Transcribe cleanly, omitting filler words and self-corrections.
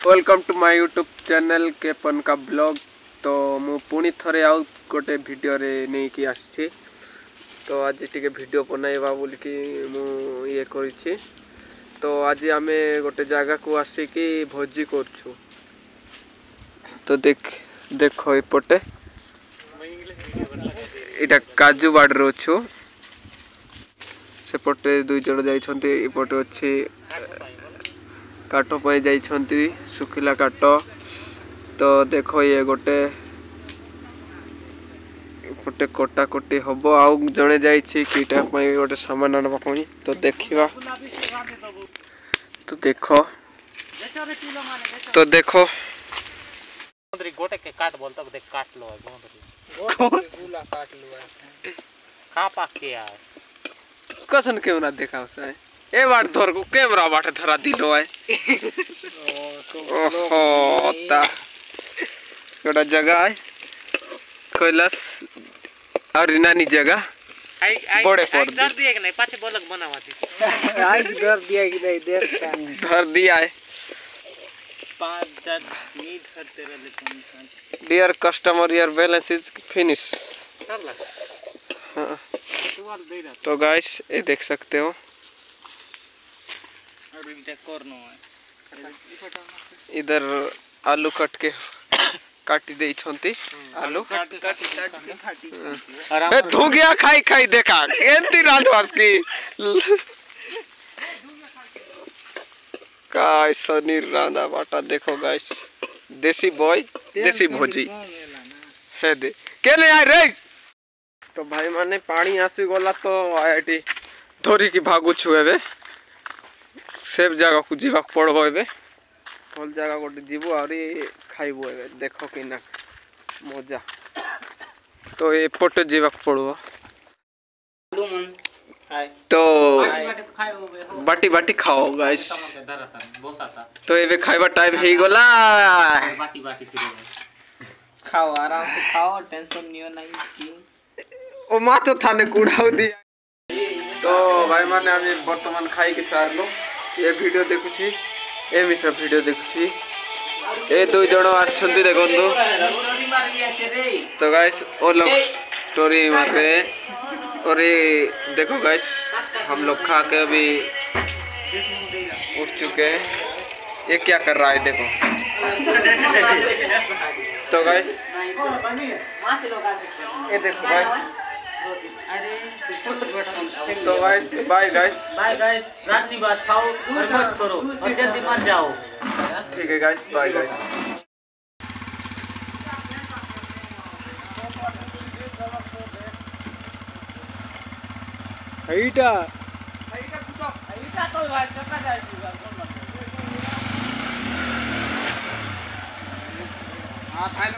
Welcome to my YouTube channel केपन का blog. तो मु पुणी थरे आउ गोटे वीडियो रे नहीं कि आछि। तो आज टिके वीडियो बनाइबा बोल कि मु ये करिछि। तो आज आमे गोटे जगह को आसी कि भोजी करछु। तो देखो एपटे इटा काजू बाड़ रो छु। सेपटे दुई जण जाइछन्ती। एपटे अछि काट पे जाइछन्ती सुखिला काट। तो देखो ये गोटे गोटे कोटा कोटी हबो आउ जणे जाइछि कीटा पई गोटे सामान आनबा पई। तो देखिबा तो देखो गोटे के काट बोल तक देख काट लो गोला काट लो का पाके यार कसन कैमरा देखाओ से ए बार धर को कैमरा बाटे धरा दिलो है। ओहो ता गोटा जगह है कैलाश और नानी जगह बड़े पर धर दिया कि नहीं पाछे बोलक बनावा थी आज धर दिया कि नहीं देख धर दिया है। 5-10 मिनट करते रहले dear customer your balance is finish. चल हाँ। तू दे रहा तो गाइस ये देख सकते हो इधर आलू कट के काटी दे छंती आलू ए धो गया खाई खाई देखा एंती राजवास की गाइस सनीर रांदा बाटा देखो गाइस देसी बॉय देसी भोजी है दे केले आय रे। तो भाई माने पानी आसी गला तो आईटी धोरी की भागु छु एबे सेफ जगह को जीवा पड़बो एबे भल जगह गोटे जीवो आरी खाइबो एबे देखो कि ना मजा। तो एपट जीवा पड़बो तो बाटी बाटी खाओ गाइस। तो एबे खाइबा टाइम हे गला बाटी बाटी फिर खाओ आराम से खाओ टेंशन नहीं नहीं ओ मातो थाने कुड़ाउ दिया। तो भाई माने आमी वर्तमान खाई के सारलो ये वीडियो देखुछि ए मिसा वीडियो देखुछि ए दो जण आछंती देखंतु। तो गाइस ओ लोग स्टोरी मार रहे और ये देखो गाइस हम लोग खा के अभी उठ चुके हैं। ये क्या कर रहा है देखो। तो गाइस ये देखो गाइस। तो गाइस बाय गाइस रात निवास खाओ और मौज करो और जल्दी मर जाओ। ठीक है गाइस बाय गाइस। এইটা तो भाई चक्का जाए हां खाई